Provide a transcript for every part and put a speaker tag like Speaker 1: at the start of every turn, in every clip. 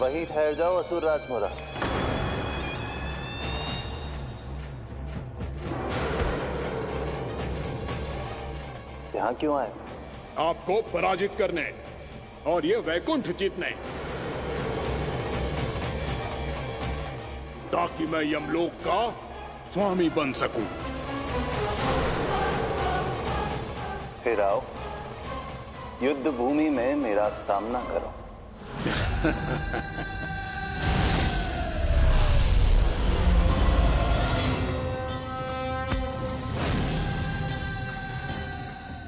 Speaker 1: वहीं ठहर जाओ असुर राजमोरा। यहाँ क्यों आए?
Speaker 2: आपको पराजित करने और ये वैकुंठ जीतने, ताकि मैं यमलोक का स्वामी बन सकूं।
Speaker 1: फिर आओ, युद्ध भूमि में मेरा सामना करो।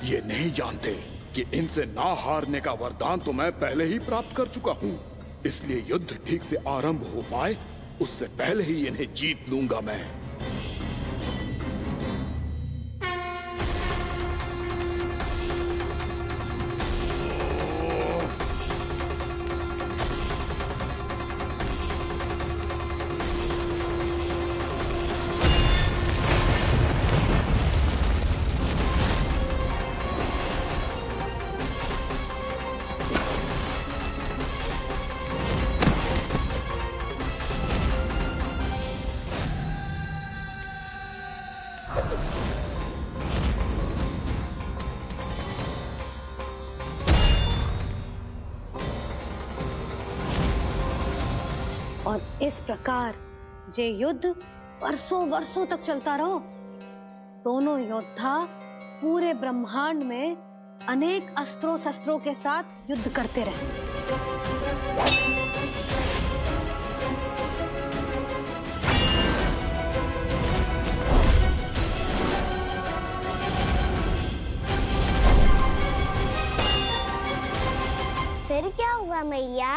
Speaker 2: ये नहीं जानते कि इनसे ना हारने का वरदान तो मैं पहले ही प्राप्त कर चुका हूं, इसलिए युद्ध ठीक से आरंभ हो पाए उससे पहले ही इन्हें जीत लूंगा मैं।
Speaker 3: और इस प्रकार ये युद्ध वर्षों वर्षों तक चलता रहो। दोनों योद्धा पूरे ब्रह्मांड में अनेक अस्त्रों शस्त्रों के साथ युद्ध करते रहे।
Speaker 4: फिर क्या हुआ मैया?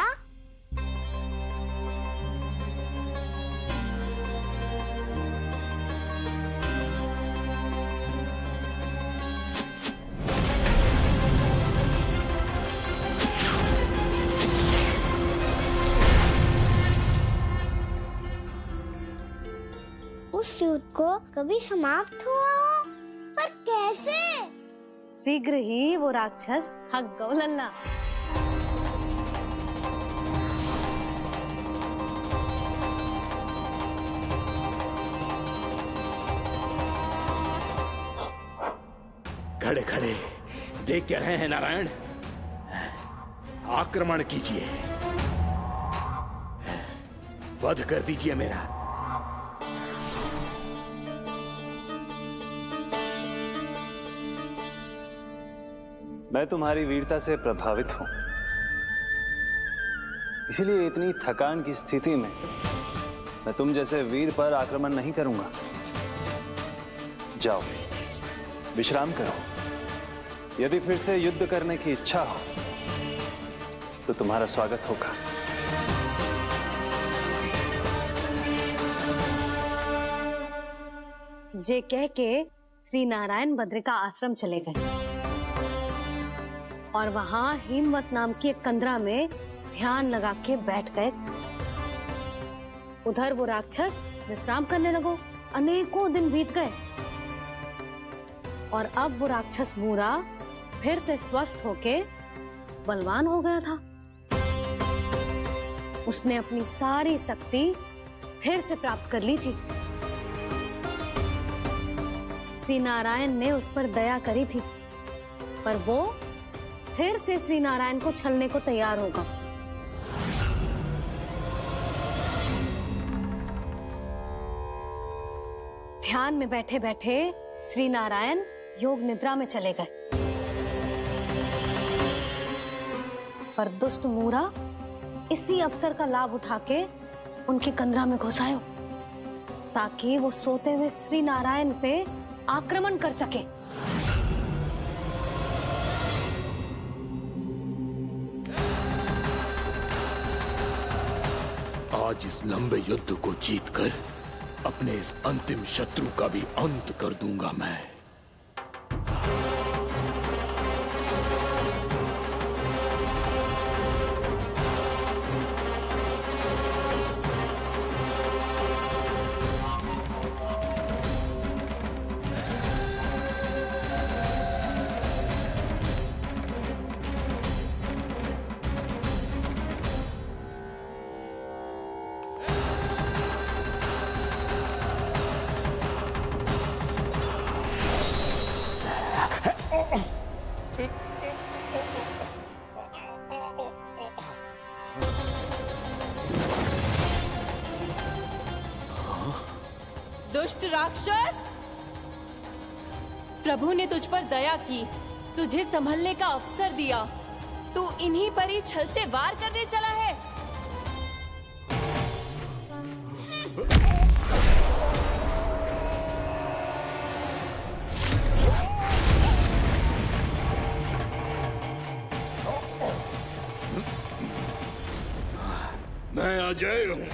Speaker 4: उस युद्ध को कभी समाप्त हुआ हो, पर कैसे?
Speaker 3: शीघ्र ही वो राक्षस थक गौ लल्ला।
Speaker 2: खड़े खड़े देख क्या रहे हैं नारायण? आक्रमण कीजिए, वध कर दीजिए मेरा।
Speaker 1: मैं तुम्हारी वीरता से प्रभावित हूं, इसीलिए इतनी थकान की स्थिति में मैं तुम जैसे वीर पर आक्रमण नहीं करूंगा। जाओ विश्राम करो। यदि फिर से युद्ध करने की इच्छा हो तो तुम्हारा स्वागत होगा।
Speaker 3: ये कह के श्री नारायण बद्रिका आश्रम चले गए और वहां हिमवत नाम की एक कंदरा में ध्यान लगा के बैठ गए। उधर वो राक्षस विश्राम करने लगो। अनेकों दिन बीत गए और अब वो राक्षस मूरा फिर से स्वस्थ होके बलवान हो गया था। उसने अपनी सारी शक्ति फिर से प्राप्त कर ली थी। श्री नारायण ने उस पर दया करी थी, पर वो फिर से श्री नारायण को छलने को तैयार होगा। ध्यान में बैठे बैठे श्री नारायण योग निद्रा में चले गए, पर दुष्ट मूरा इसी अवसर का लाभ उठा के उनकी कंदरा में घुस आयो, ताकि वो सोते हुए श्री नारायण पे आक्रमण कर सके।
Speaker 2: आज इस लंबे युद्ध को जीतकर अपने इस अंतिम शत्रु का भी अंत कर दूंगा मैं।
Speaker 5: दुष्ट राक्षस, प्रभु ने तुझ पर दया की, तुझे संभलने का अवसर दिया। तू इन्हीं पर ही छल से वार करने चला है।
Speaker 2: मैं अजय हूँ,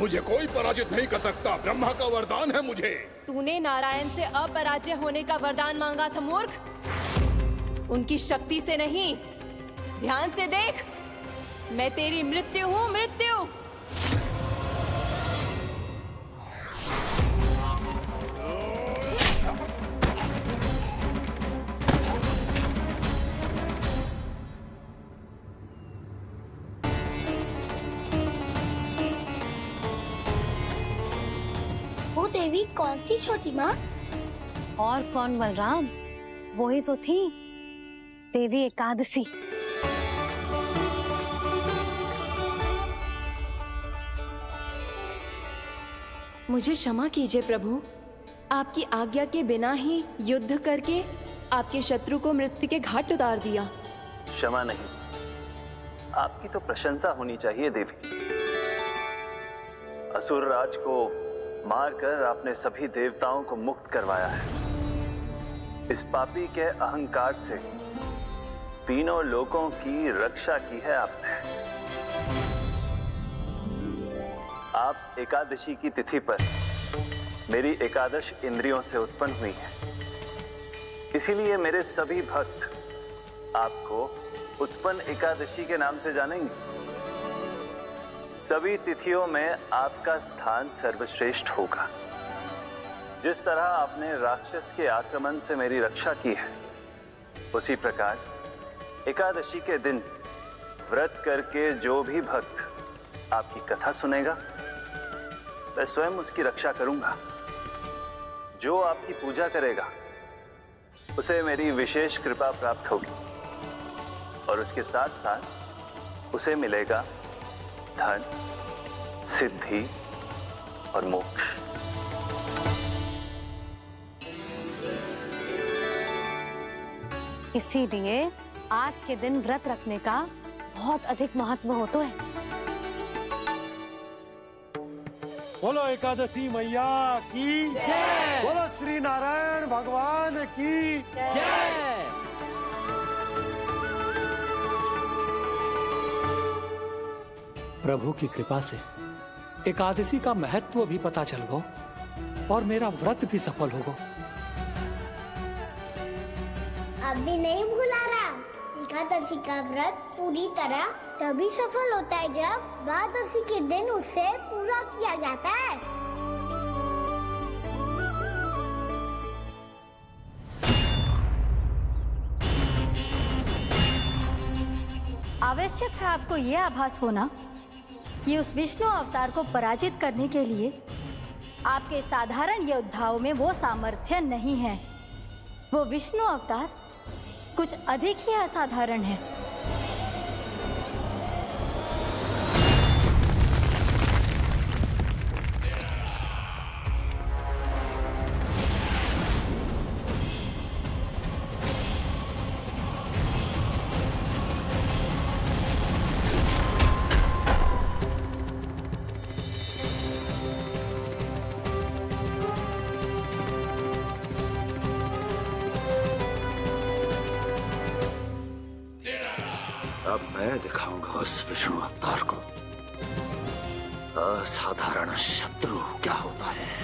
Speaker 2: मुझे कोई पराजित नहीं कर सकता। ब्रह्मा का वरदान है मुझे।
Speaker 5: तूने नारायण से अपराजय होने का वरदान मांगा था मूर्ख, उनकी शक्ति से नहीं। ध्यान से देख, मैं तेरी मृत्यु हूँ, मृत्यु।
Speaker 4: वो देवी कौन सी छोटी माँ?
Speaker 3: और कौन बलराम, वही तो थी देवी एकादशी।
Speaker 5: मुझे क्षमा कीजिए प्रभु, आपकी आज्ञा के बिना ही युद्ध करके आपके शत्रु को मृत्यु के घाट उतार दिया।
Speaker 1: क्षमा नहीं, आपकी तो प्रशंसा होनी चाहिए देवी। असुर राज को मारकर आपने सभी देवताओं को मुक्त करवाया है। इस पापी के अहंकार से तीनों लोकों की रक्षा की है आपने। आप एकादशी की तिथि पर मेरी एकादश इंद्रियों से उत्पन्न हुई हैं। इसीलिए मेरे सभी भक्त आपको उत्पन्न एकादशी के नाम से जानेंगे। सभी तिथियों में आपका स्थान सर्वश्रेष्ठ होगा। जिस तरह आपने राक्षस के आक्रमण से मेरी रक्षा की है, उसी प्रकार एकादशी के दिन व्रत करके जो भी भक्त आपकी कथा सुनेगा, मैं स्वयं उसकी रक्षा करूंगा। जो आपकी पूजा करेगा, उसे मेरी विशेष कृपा प्राप्त होगी और उसके साथ साथ उसे मिलेगा धन, सिद्धि और मोक्ष।
Speaker 3: इसीलिए आज के दिन व्रत रखने का बहुत अधिक महत्व होता है।
Speaker 6: बोलो एकादशी मैया की जय। बोलो श्री नारायण भगवान की जय।
Speaker 7: प्रभु की कृपा से एकादशी का महत्व भी पता चल गो और मेरा व्रत भी सफल होगा।
Speaker 4: अभी नहीं भूला राम, एकादशी का व्रत पूरी तरह तभी सफल होता है जब द्वादशी के दिन उसे पूरा किया जाता है।
Speaker 8: आवश्यक है आपको यह आभास होना कि उस विष्णु अवतार को पराजित करने के लिए आपके साधारण योद्धाओं में वो सामर्थ्य नहीं है। वो विष्णु अवतार कुछ अधिक ही असाधारण है।
Speaker 9: अब मैं दिखाऊंगा उस विष्णु अवतार को असाधारण शत्रु क्या होता है।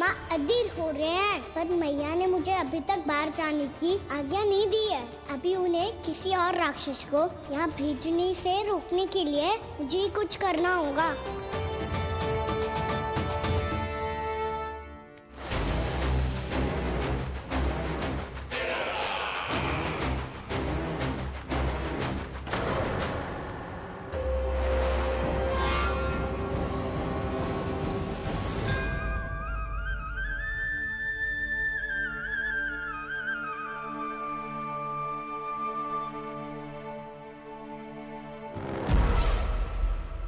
Speaker 4: मामा अधीर हो रहे हैं, पर मैया ने मुझे अभी तक बाहर जाने की आज्ञा नहीं दी है। अभी उन्हें किसी और राक्षस को यहाँ भेजने से रोकने के लिए मुझे ही कुछ करना होगा।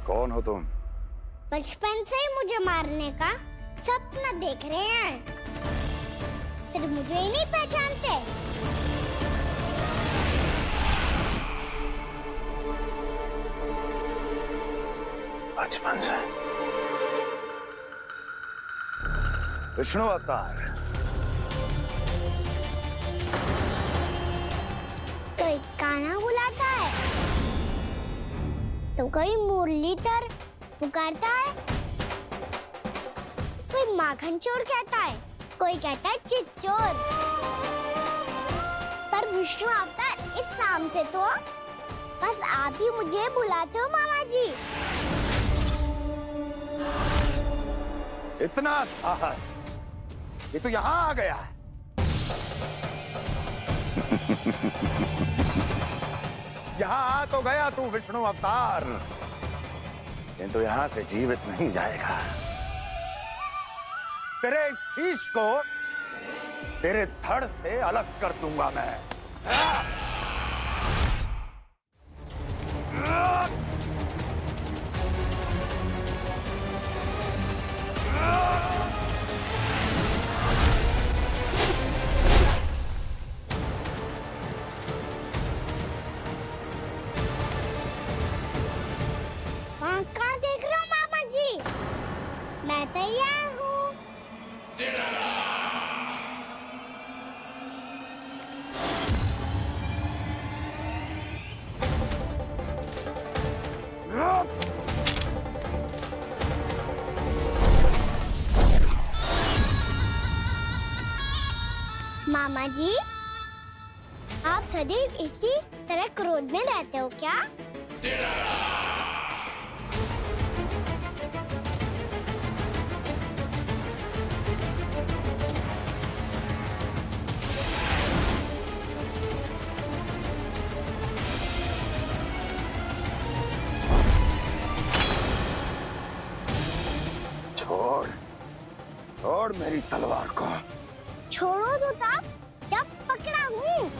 Speaker 9: कौन हो तुम?
Speaker 4: बचपन से ही मुझे मारने का सपना देख रहे हैं, सिर्फ मुझे ही नहीं पहचानते।
Speaker 1: बचपन से
Speaker 9: विष्णु अवतार।
Speaker 4: कोई कान्हा बुलाता है तो कोई मुरलीधर पुकारता है, कोई माखन चोर कहता है, कोई कहता है चिच्चोर। पर विष्णु अवतार इस नाम से तो बस आप ही मुझे बुलाते हो मामा जी।
Speaker 9: इतना साहस, ये तो यहाँ आ गया है। यहाँ आ तो गया तू विष्णु अवतार, किंतु यहाँ से जीवित नहीं जाएगा। तेरे इस शीश को तेरे धड़ से अलग कर दूंगा मैं।
Speaker 4: कहाँ देख रहे हो मामा जी? मैं तैयार हूँ। मामा जी, आप सदैव इसी तरह क्रोध में रहते हो क्या?
Speaker 9: छोड़, छोड़ मेरी तलवार को।
Speaker 4: छोड़ो तो तब जब पकड़ा हूँ।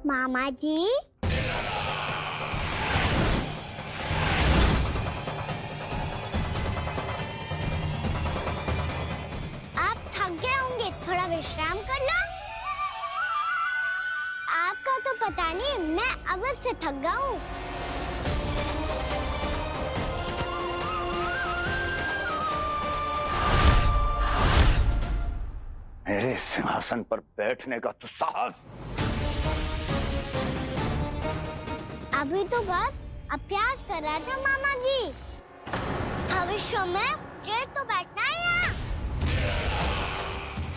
Speaker 4: मामा जी, आप थक गए होंगे, थोड़ा विश्राम कर लो। आपका तो पता नहीं, मैं अवश्य थक गया हूँ।
Speaker 9: मेरे सिंहासन पर बैठने का तो साहस।
Speaker 4: अभी तो बस अभ्यास कर रहा था मामा जी। भविष्य में मुझे तो बैठना है यहाँ।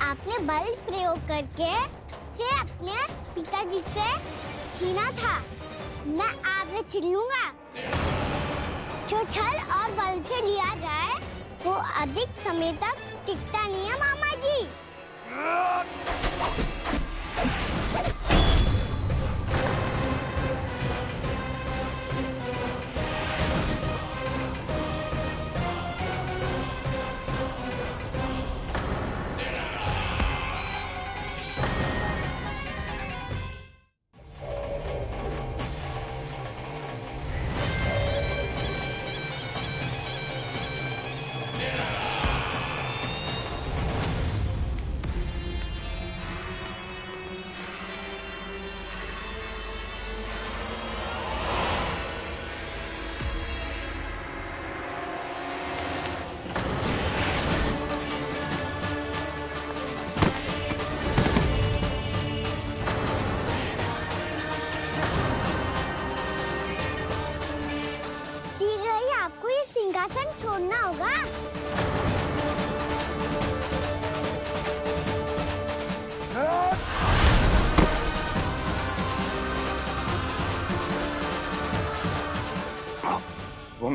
Speaker 4: आपने बल प्रयोग करके से अपने पिताजी से छीना था, मैं आपसे छीन लूंगा। जो छल और बल से लिया जाए वो अधिक समय तक टिकता नहीं है मामा जी।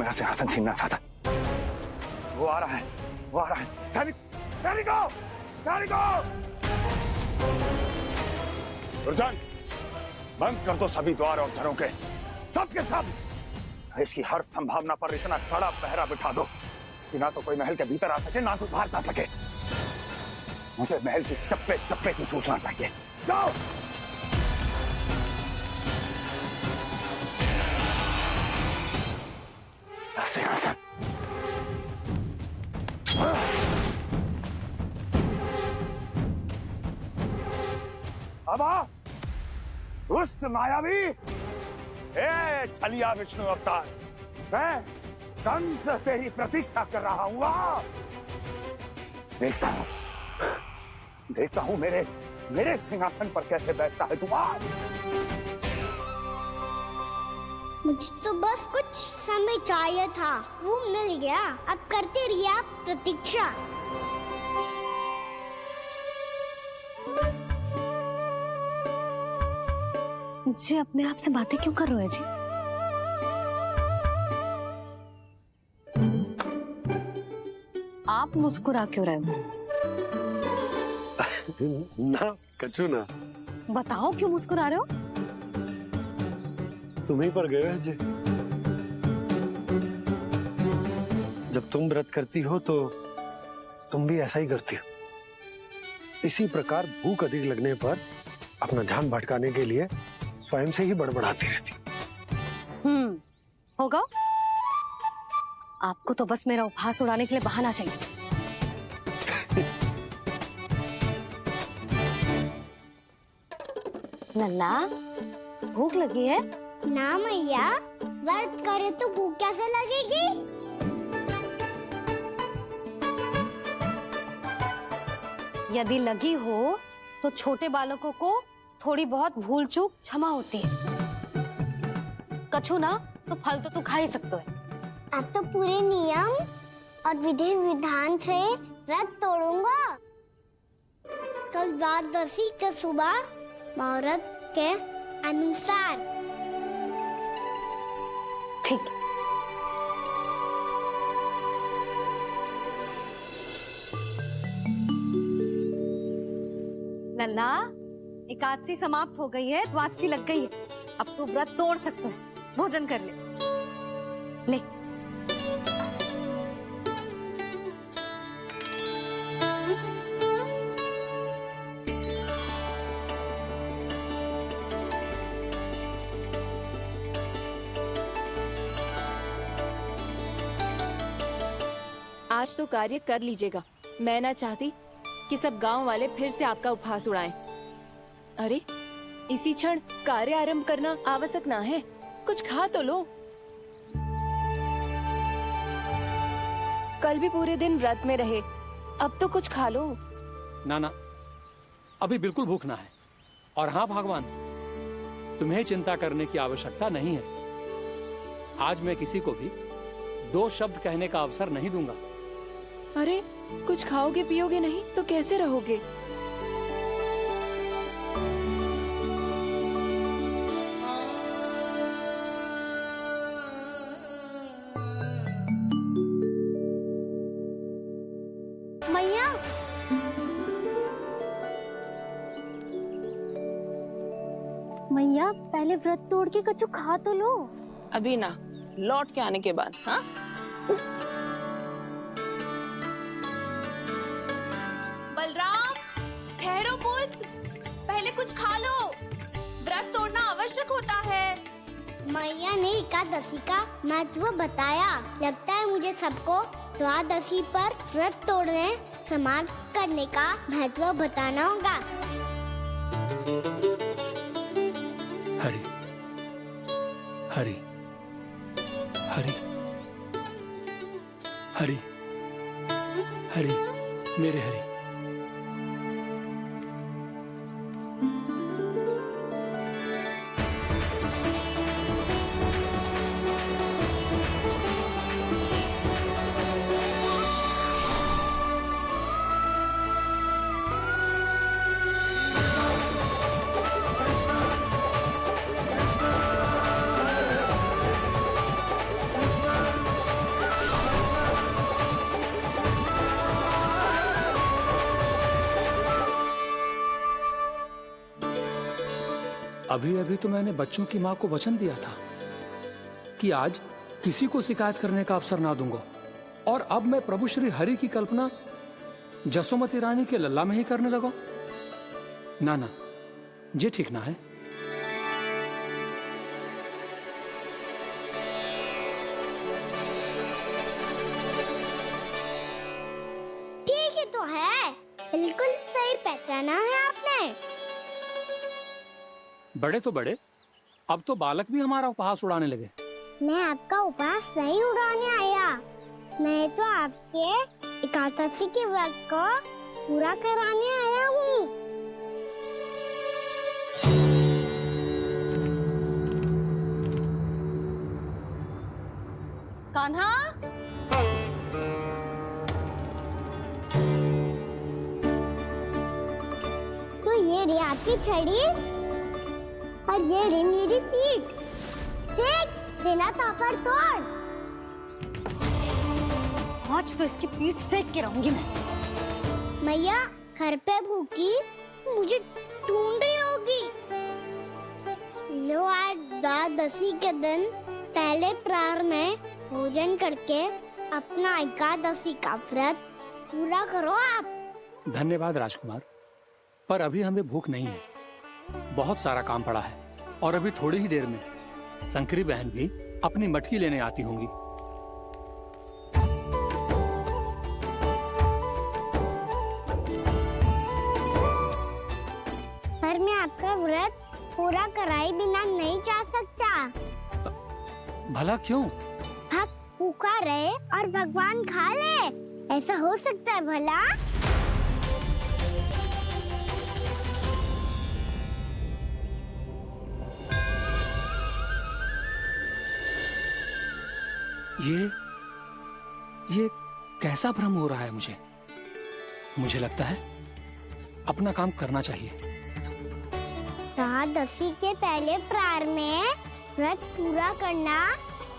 Speaker 9: मेरा सिंहासन छीनना चाहता। वो आ रहा है, वो आ रहा है। सैनिकों, दुर्जन, बंद कर दो सभी द्वार और झरों के, सब के सब। इसकी हर संभावना पर इतना कड़ा पहरा बिठा दो कि ना तो कोई महल के भीतर आ सके, ना कोई बाहर जा सके। मुझे महल की चप्पे चप्पे की सूचना चाहिए। जाओ। सिंहासन। अब आ, दुष्ट मायावी, ए छलिया विष्णु अवतार, मैं कंस तेरी प्रतीक्षा कर रहा हूँ। देखता हूँ मेरे सिंहासन पर कैसे बैठता है तू।
Speaker 4: मुझे तो बस कुछ समय चाहिए था, वो मिल गया। अब करते रहिए आप प्रतीक्षा।
Speaker 3: जी अपने आप से बातें क्यों कर रहे हो जी? आप मुस्कुरा क्यों रहे हो?
Speaker 6: ना कछु ना।
Speaker 3: बताओ क्यों मुस्कुरा रहे हो?
Speaker 6: तुम ही पर गए हैं जी। जब तुम व्रत करती हो तो तुम भी ऐसा ही करती हो। इसी प्रकार भूख अधिक लगने पर अपना ध्यान भटकाने के लिए स्वयं से ही बड़बड़ाती रहती।
Speaker 3: होगा। आपको तो बस मेरा उपहास उड़ाने के लिए बहाना चाहिए। लल्ला, भूख लगी है?
Speaker 4: ना मैया, व्रत करे तो भूख कैसे लगेगी?
Speaker 3: यदि लगी हो तो छोटे बालकों को थोड़ी बहुत भूल चूक क्षमा होती है। कछु ना तो फल तो तू खा ही सकते है।
Speaker 4: अब तो पूरे नियम और विधि विधान से व्रत तोड़ूंगा। कल द्वादशी के सुबह मुहूर्त के अनुसार।
Speaker 3: ठीक। लल्ला, एकादशी समाप्त हो गई है, द्वादशी लग गई है। अब तू व्रत तोड़ सकते है। भोजन कर ले। ले।
Speaker 5: आज तो कार्य कर लीजिएगा। मैं ना चाहती कि सब गांव वाले फिर से आपका उपहास उड़ाएं। अरे, इसी क्षण कार्य आरंभ करना आवश्यक ना है। कुछ खा तो लो। कल भी पूरे दिन व्रत में रहे, अब तो कुछ खा लो।
Speaker 7: ना, अभी बिल्कुल भूख ना है। और हाँ भगवान, तुम्हें चिंता करने की आवश्यकता नहीं है। आज मैं किसी को भी 2 शब्द कहने का अवसर नहीं दूंगा।
Speaker 5: अरे, कुछ खाओगे पियोगे नहीं तो कैसे रहोगे?
Speaker 4: मैया, मैया पहले व्रत तोड़ के कछु खा तो लो।
Speaker 5: अभी ना, लौट के आने के बाद। हाँ, बलराम, ठहरो पुत्र, पहले कुछ खा लो। व्रत तोड़ना आवश्यक होता है।
Speaker 4: मैया ने एकादशी का महत्व बताया। लगता है मुझे सबको द्वादशी पर व्रत तोड़ने समाप्त करने का महत्व बताना होगा।
Speaker 7: हरि हरि हरि हरि हरि, मेरे हरि। अभी अभी तो मैंने बच्चों की माँ को वचन दिया था कि आज किसी को शिकायत करने का अवसर ना दूंगा, और अब मैं प्रभु श्री हरि की कल्पना जसोमती रानी के लल्ला में ही करने लगा। ना ना, ये ठीक ना है।
Speaker 4: ठीक ही तो है, बिल्कुल सही पहचाना है आपने।
Speaker 7: बड़े तो बड़े, अब तो बालक भी हमारा उपहास उड़ाने लगे।
Speaker 4: मैं आपका उपहास नहीं उड़ाने आया, मैं तो आपके एकादशी के व्रत को पूरा कराने आया हूँ।
Speaker 3: कान्हा,
Speaker 4: तो ये रे आपकी छड़ी और ये रे मेरी पीठ, सेक देना तापर तोड़।
Speaker 3: आज तो इसकी पीठ सेक के रहूंगी मैं।
Speaker 4: मैया घर पे भूखी मुझे ढूंढ रही होगी। लो आज द्वादशी के दिन पहले प्रहर में भोजन करके अपना एकादशी का व्रत पूरा करो आप।
Speaker 7: धन्यवाद राजकुमार, पर अभी हमें भूख नहीं है। बहुत सारा काम पड़ा है, और अभी थोड़ी ही देर में शंकरी बहन भी अपनी मटकी लेने आती होंगी।
Speaker 4: पर मैं आपका व्रत पूरा कराए बिना नहीं जा सकता।
Speaker 7: भला क्यों?
Speaker 4: भक्त भूखा रहे और भगवान खा ले, ऐसा हो सकता है भला?
Speaker 7: ये कैसा भ्रम हो रहा है मुझे लगता है अपना काम करना चाहिए।
Speaker 4: द्वादशी के पहले प्रहर में व्रत पूरा करना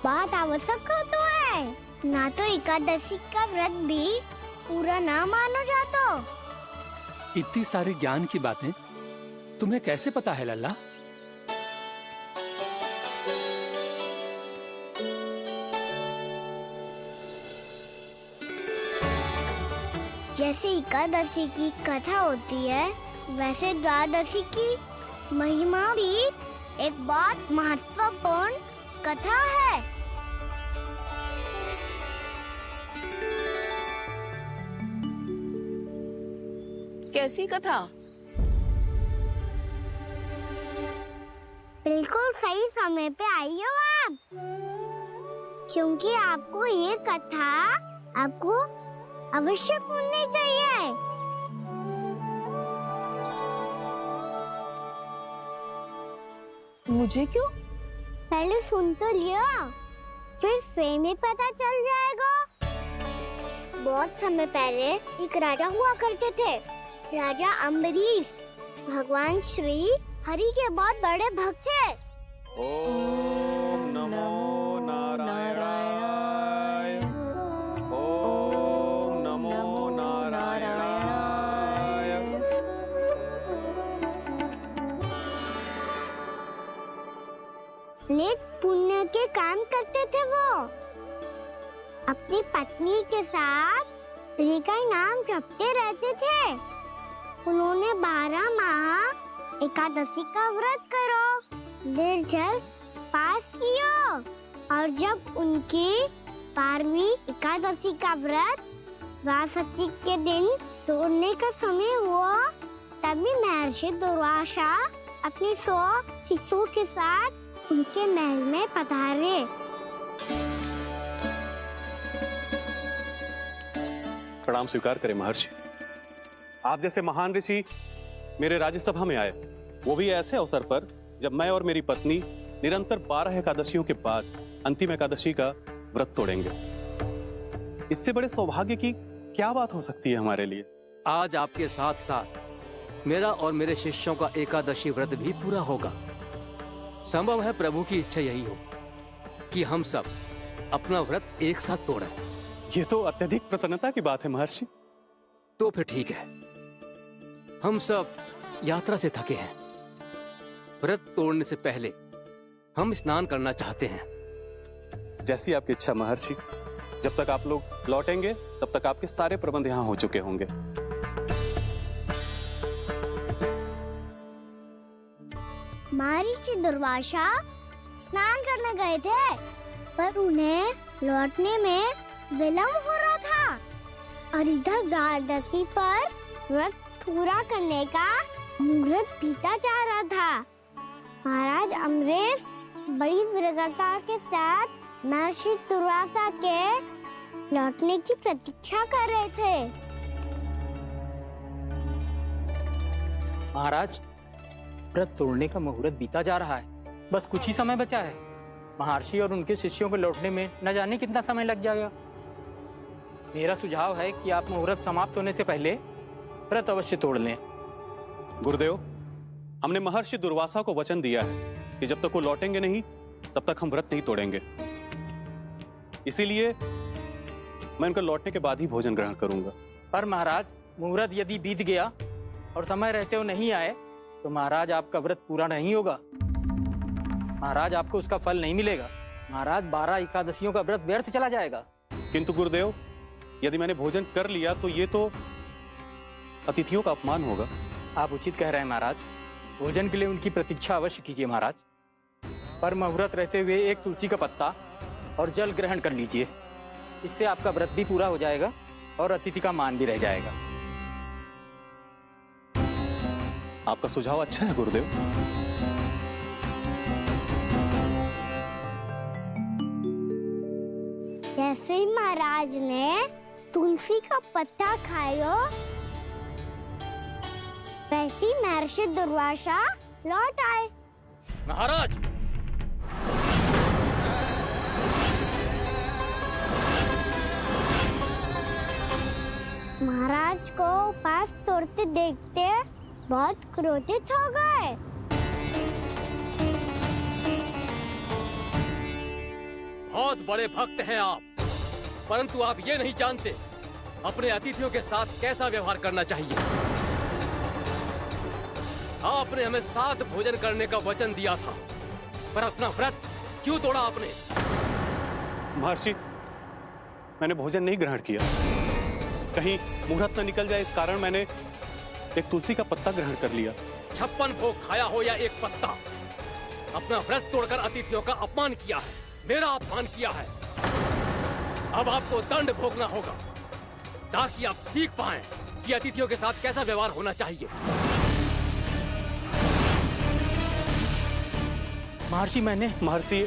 Speaker 4: बहुत आवश्यक होता है, ना तो एकादशी का व्रत भी पूरा ना मानो जातो।
Speaker 7: इतनी सारी ज्ञान की बातें तुम्हें कैसे पता है लल्ला?
Speaker 4: जैसे एकादशी की कथा होती है, वैसे द्वादशी की महिमा भी एक बहुत महत्वपूर्ण कथा है।
Speaker 5: कैसी कथा?
Speaker 4: बिल्कुल सही समय पे आई हो आप, क्योंकि आपको ये कथा आपको अवश्य सुननी चाहिए।
Speaker 5: मुझे क्यों?
Speaker 4: पहले सुन तो लियो, फिर स्वयं ही पता चल जाएगा। बहुत समय पहले एक राजा हुआ करते थे, राजा अम्बरीश। भगवान श्री हरि के बहुत बड़े भक्त थे।
Speaker 10: ओम नमो नारायणाय। ओम नमो नारायणाय।
Speaker 4: नेक पुण्य के काम करते थे वो। अपनी पत्नी के साथ हरि का नाम जपते रहते थे। उन्होंने 12 माह एकादशी का व्रत करो निर्जल पास किया, और जब उनकी 12वीं एकादशी का व्रत द्वादशी के दिन तोड़ने का समय हुआ, तभी महर्षि दुर्वासा अपनी 100 शिष्यों के साथ उनके महल में पधारे।
Speaker 10: प्रणाम स्वीकार करें महर्षि। आप जैसे महान ऋषि मेरे राज्यसभा में आए, वो भी ऐसे अवसर पर जब मैं और मेरी पत्नी निरंतर 12 एकादशियों के बाद अंतिम एकादशी का व्रत तोड़ेंगे। इससे बड़े सौभाग्य की क्या बात हो सकती है हमारे लिए?
Speaker 11: आज आपके साथ साथ मेरा और मेरे शिष्यों का एकादशी व्रत भी पूरा होगा। संभव है प्रभु की इच्छा यही हो कि हम सब अपना व्रत एक साथ तोड़ें।
Speaker 10: ये तो अत्यधिक प्रसन्नता की बात है महर्षि।
Speaker 11: तो फिर ठीक है, हम सब यात्रा से थके हैं, व्रत तोड़ने से पहले हम स्नान करना चाहते हैं।
Speaker 10: जैसी आपकी इच्छा महर्षि। जब तक आप लोग लौटेंगे तब तक आपके सारे प्रबंध यहाँ हो चुके होंगे।
Speaker 4: महर्षि दुर्वासा स्नान करने गए थे, पर उन्हें लौटने में विलंब हो रहा था और इधर द्वादशी पर व्रत पूरा करने का मुहूर्त बीता जा रहा था। महाराज अम्बरीश बड़ी विरगता के साथ महर्षि दुर्वासा के लौटने की प्रतीक्षा कर रहे थे।
Speaker 12: महाराज, व्रत तोड़ने का मुहूर्त बीता जा रहा है। बस कुछ ही समय बचा है। महर्षि और उनके शिष्यों को लौटने में न जाने कितना समय लग जाएगा। मेरा सुझाव है कि आप मुहूर्त समाप्त होने से पहले व्रत अवश्य तोड़ लें।
Speaker 10: गुरुदेव, हमने महर्षि दुर्वासा को वचन दिया है कि जब तक वो लौटेंगे नहीं तब तक हम व्रत नहीं तोड़ेंगे। इसीलिए मैं उनका लौटने के बाद ही भोजन ग्रहण करूंगा।
Speaker 12: पर महाराज, मुहूर्त यदि बीत गया और समय रहते हो नहीं आए तो महाराज आपका व्रत पूरा नहीं होगा। महाराज, आपको उसका फल नहीं मिलेगा। महाराज, 12 एकादशियों का व्रत व्यर्थ चला जाएगा।
Speaker 10: किंतु गुरुदेव, यदि मैंने भोजन कर लिया तो ये तो अतिथियों का अपमान होगा।
Speaker 12: आप उचित कह रहे हैं महाराज। भोजन के लिए उनकी प्रतीक्षा अवश्य कीजिए महाराज। पर मुहूर्त रहते हुए एक तुलसी का पत्ता और जल ग्रहण कर लीजिए। इससे आपका व्रत भी पूरा हो जाएगा और अतिथि का मान भी रह जाएगा।
Speaker 10: आपका सुझाव अच्छा है गुरुदेव।
Speaker 4: जैसे ही महाराज ने तुलसी का पत्ता खाया, वैसे ही महर्षि दुर्वासा लौट आए।
Speaker 11: महाराज,
Speaker 4: महाराज को उपास तोड़ते देखते बहुत क्रोधित हो गए।
Speaker 11: बहुत बड़े भक्त हैं आप, परंतु आप ये नहीं जानते अपने अतिथियों के साथ कैसा व्यवहार करना चाहिए। आपने हमें साथ भोजन करने का वचन दिया था, पर अपना व्रत क्यों तोड़ा आपने?
Speaker 10: महर्षि, मैंने भोजन नहीं ग्रहण किया। कहीं मुहूर्त न निकल जाए इस कारण मैंने एक तुलसी का पत्ता ग्रहण कर लिया।
Speaker 11: 56 भोग खाया हो या एक पत्ता, अपना व्रत तोड़कर अतिथियों का अपमान किया है, मेरा अपमान किया है। अब आपको दंड भोगना होगा ताकि आप सीख पाएं कि अतिथियों के साथ कैसा व्यवहार होना चाहिए।
Speaker 10: महर्षि,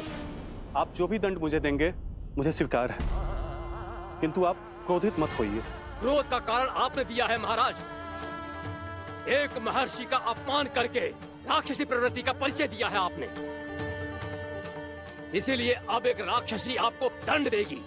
Speaker 10: आप जो भी दंड मुझे देंगे मुझे स्वीकार है, किंतु आप क्रोधित मत होइए।
Speaker 11: क्रोध का कारण आपने दिया है महाराज। एक महर्षि का अपमान करके राक्षसी प्रवृत्ति का परिचय दिया है आपने। इसीलिए अब एक राक्षसी आपको दंड देगी।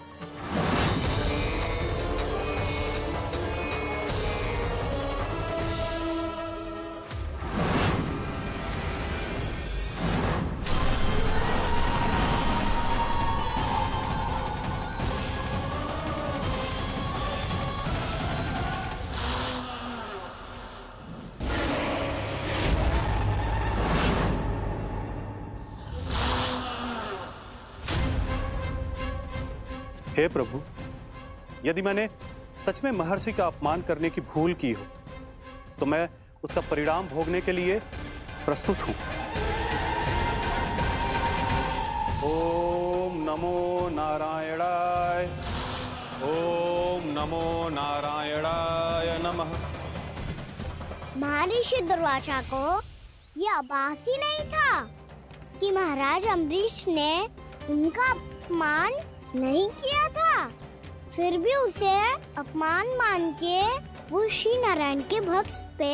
Speaker 10: हे प्रभु, यदि मैंने सच में महर्षि का अपमान करने की भूल की हो तो मैं उसका परिणाम भोगने के लिए प्रस्तुत हूं। ओम नमो नारायणाय, ओम नमो नारायणाय नमः।
Speaker 4: महर्षि दुर्वासा को यह आभास ही नहीं था कि महाराज अम्बरीश ने उनका अपमान नहीं किया था। फिर भी उसे अपमान मान के वो श्री नारायण के भक्त पे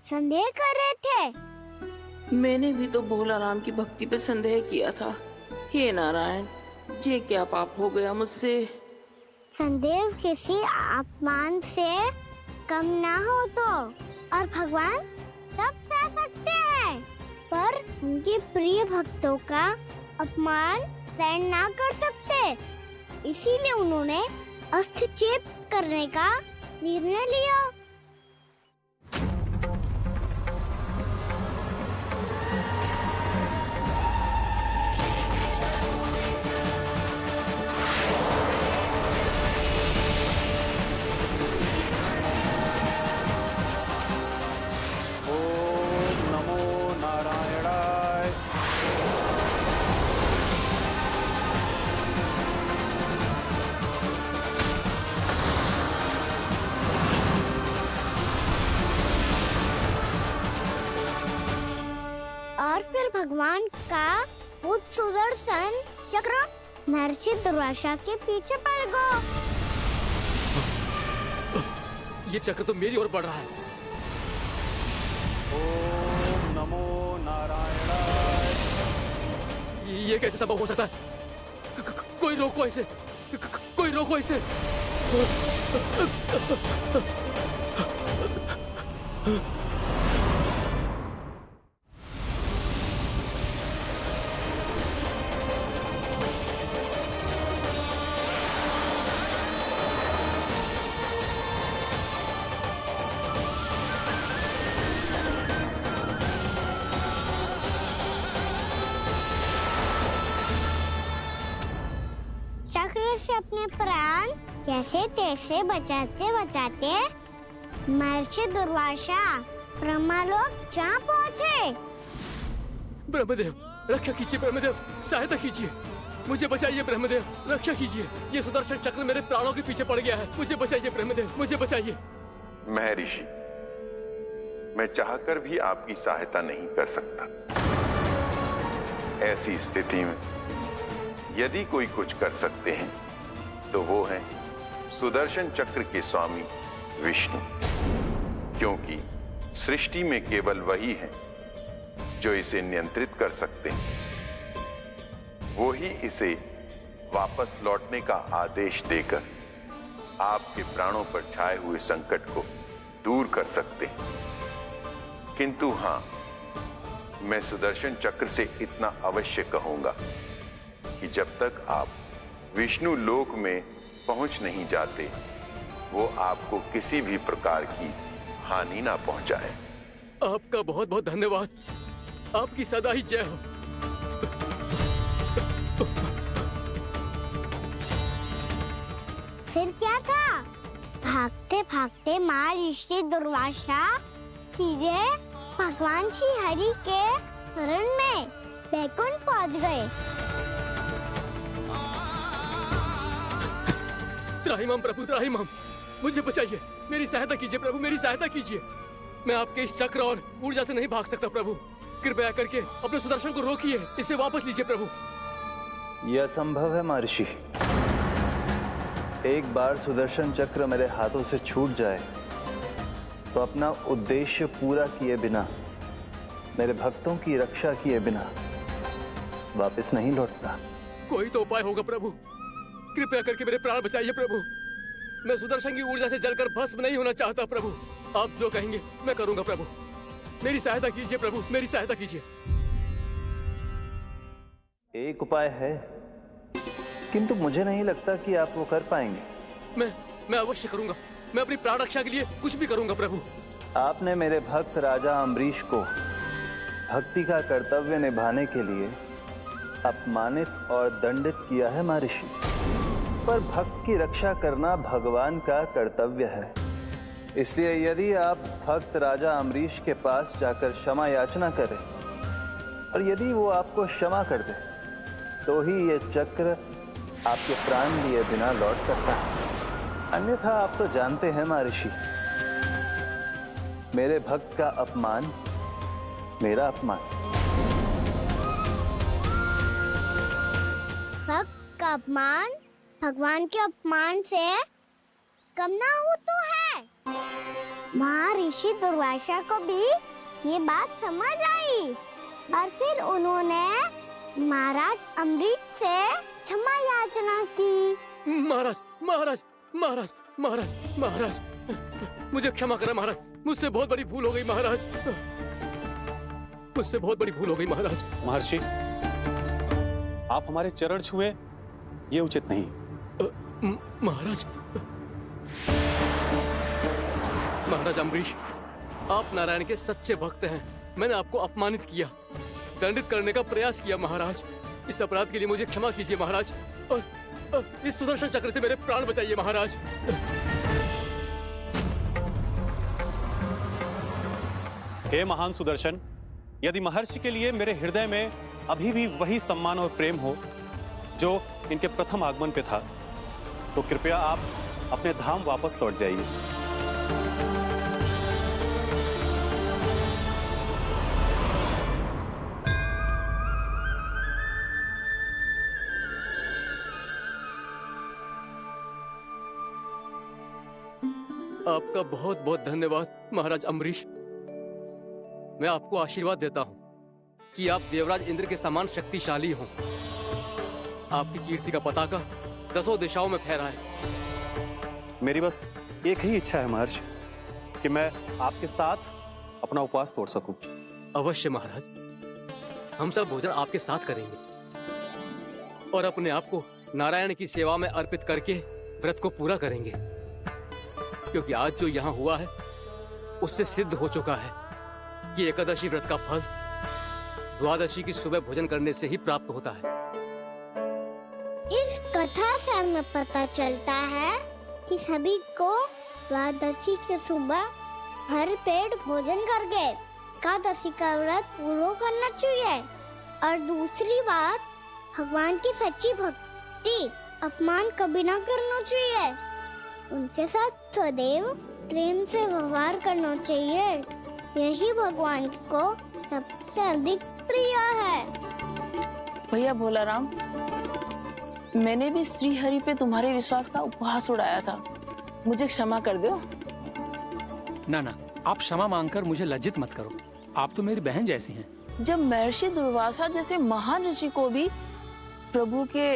Speaker 4: संदेह कर रहे थे।
Speaker 13: मैंने भी तो भोला राम की भक्ति पे संदेह किया था। हे नारायण, ये क्या पाप हो गया मुझसे?
Speaker 4: संदेह किसी अपमान से कम ना हो तो, और भगवान सब सह सकते हैं, पर उनके प्रिय भक्तों का अपमान सहन ना कर सकते। इसीलिए उन्होंने हस्तक्षेप करने का निर्णय लिया। फिर भगवान का वो सुदर्शन चक्र महर्षि दुर्वासा के पीछे पड़ गया।
Speaker 11: ये चक्र तो मेरी ओर बढ़ रहा है।
Speaker 10: ओम नमो नारायणाय।
Speaker 11: ये कैसे संभव हो सकता है? कोई रोको इसे, कोई रोको इसे।
Speaker 4: चक्र से अपने प्राण कैसे तैसे बचाते बचाते महर्षि दुर्वासा ब्रह्मलोक जा पहुँचे।
Speaker 11: ब्रह्मदेव रक्षा कीजिए, ब्रह्मदेव सहायता कीजिए, मुझे बचाइए ब्रह्मदेव, रक्षा कीजिए। ये सुदर्शन चक्र मेरे प्राणों के पीछे पड़ गया है, मुझे बचाइए ब्रह्मदेव, मुझे बचाइए।
Speaker 14: महर्षि, मैं चाहकर भी आपकी सहायता नहीं कर सकता। ऐसी स्थिति में यदि कोई कुछ कर सकते हैं तो वो है सुदर्शन चक्र के स्वामी विष्णु, क्योंकि सृष्टि में केवल वही है जो इसे नियंत्रित कर सकते हैं। वो ही इसे वापस लौटने का आदेश देकर आपके प्राणों पर छाए हुए संकट को दूर कर सकते हैं। किंतु हां, मैं सुदर्शन चक्र से इतना अवश्य कहूंगा कि जब तक आप विष्णु लोक में पहुंच नहीं जाते, वो आपको किसी भी प्रकार की हानि ना पहुंचाए।
Speaker 11: आपका बहुत बहुत धन्यवाद, आपकी सदा ही जय हो।
Speaker 4: फिर क्या था? भागते भागते महर्षि दुर्वासा सीधे भगवान श्री हरि के शरण में बैकुंठ पहुंच गए।
Speaker 11: त्राहिमाम प्रभु, त्राहिमाम, मुझे बचाइए, मेरी सहायता कीजिए प्रभु, मेरी सहायता कीजिए। मैं आपके इस चक्र और ऊर्जा से नहीं भाग सकता प्रभु, कृपया करके अपने सुदर्शन को रोकिए, इसे वापस लीजिए प्रभु।
Speaker 1: यह असंभव है महर्षि। एक बार सुदर्शन चक्र मेरे हाथों से छूट जाए तो अपना उद्देश्य पूरा किए बिना, मेरे भक्तों की रक्षा किए बिना वापस नहीं लौटता।
Speaker 11: कोई तो उपाय होगा प्रभु, कृपया करके मेरे प्राण बचाइए प्रभु। मैं सुदर्शन की ऊर्जा से जलकर भस्म नहीं होना चाहता प्रभु। आप जो कहेंगे मैं करूंगा प्रभु, मेरी सहायता कीजिए प्रभु, मेरी सहायता कीजिए।
Speaker 1: एक उपाय है, किंतु मुझे नहीं लगता कि आप वो कर पाएंगे।
Speaker 11: मैं अवश्य करूंगा, मैं अपनी प्राण रक्षा के लिए कुछ भी करूंगा प्रभु।
Speaker 1: आपने मेरे भक्त राजा अम्बरीश को भक्ति का कर्तव्य निभाने के लिए अपमानित और दंडित किया है महर्षि, पर भक्त की रक्षा करना भगवान का कर्तव्य है। इसलिए यदि आप भक्त राजा अम्बरीश के पास जाकर क्षमा याचना करें और यदि वो आपको क्षमा कर दे तो ही ये चक्र आपके प्राण लिए बिना लौट सकता है। अन्यथा आप तो जानते हैं महर्षि, मेरे भक्त का अपमान मेरा अपमान।
Speaker 4: भक्त का अपमान भगवान के अपमान से कम ना हो तो है। महर्षि दुर्वासा को भी ये बात समझ आई और फिर उन्होंने महाराज अम्बरीश से क्षमा याचना की।
Speaker 11: महाराज महाराज महाराज महाराज महाराज, मुझे क्षमा करें महाराज, मुझसे बहुत बड़ी भूल हो गई महाराज, मुझसे बहुत बड़ी भूल हो गई महाराज।
Speaker 10: महर्षि, आप हमारे चरण छुए ये उचित नहीं।
Speaker 11: महाराज, महाराज अम्बरीश, आप नारायण के सच्चे भक्त हैं। मैंने आपको अपमानित किया, दंडित करने का प्रयास किया महाराज। इस अपराध के लिए मुझे क्षमा कीजिए महाराज, और इस सुदर्शन चक्र से मेरे प्राण बचाइए महाराज।
Speaker 10: हे महान सुदर्शन, यदि महर्षि के लिए मेरे हृदय में अभी भी वही सम्मान और प्रेम हो जो इनके प्रथम आगमन पे था, तो कृपया आप अपने धाम वापस लौट जाइए।
Speaker 11: आपका बहुत बहुत धन्यवाद महाराज अम्बरीश। मैं आपको आशीर्वाद देता हूँ कि आप देवराज इंद्र के समान शक्तिशाली हों। आपकी कीर्ति का पताका 10 दिशाओं में फहराए।
Speaker 10: मेरी बस एक ही इच्छा है महर्षि, कि मैं आपके साथ अपना उपवास तोड़ सकूं।
Speaker 11: अवश्य महाराज, हम सब भोजन आपके साथ करेंगे और अपने आप को नारायण की सेवा में अर्पित करके व्रत को पूरा करेंगे, क्योंकि आज जो यहाँ हुआ है उससे सिद्ध हो चुका है कि एकादशी व्रत का फल द्वादशी की सुबह भोजन करने से ही प्राप्त होता है।
Speaker 4: इस कथा से हमें पता चलता है कि सभी को द्वादशी के सुबह भर पेट भोजन करके एकादशी का व्रत पूरा करना चाहिए। और दूसरी बात, भगवान की सच्ची भक्ति अपमान कभी ना करना चाहिए। उनके साथ सदैव प्रेम से व्यवहार करना चाहिए। यही भगवान को सबसे अधिक प्रिय है।
Speaker 13: भैया भोला राम, मैंने भी श्री हरि पे तुम्हारे विश्वास का उपहास उड़ाया था, मुझे क्षमा कर दो।
Speaker 7: ना ना, आप क्षमा मांगकर मुझे लज्जित मत करो, आप तो मेरी बहन जैसी हैं।
Speaker 13: जब महर्षि दुर्वासा जैसे महान ऋषि को भी प्रभु के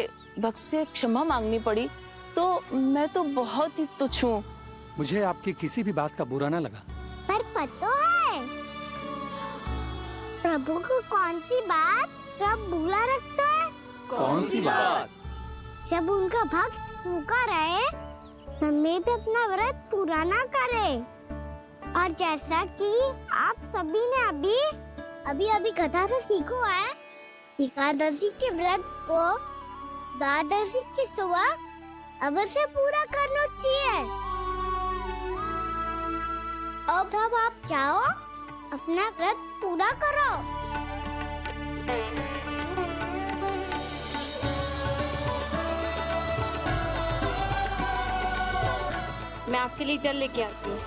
Speaker 13: भक्त से क्षमा मांगनी पड़ी, तो मैं तो बहुत ही तुच्छ हूँ।
Speaker 7: मुझे आपकी किसी भी बात का बुरा ना लगा।
Speaker 4: पर पता है प्रभु को कौन सी बात सब भूला रखता है?
Speaker 11: कौन सी बात?
Speaker 4: जब उनका भक्त भूखा रहे, समय पे अपना व्रत पूरा ना करे। और जैसा कि आप सभी ने अभी कथा से सीखो है, एकादशी के व्रत को द्वादशी की सुबह अवश्य पूरा करना चाहिए। अब आप जाओ, अपना व्रत पूरा करो।
Speaker 3: मैं आपके लिए जल लेके आती हूँ।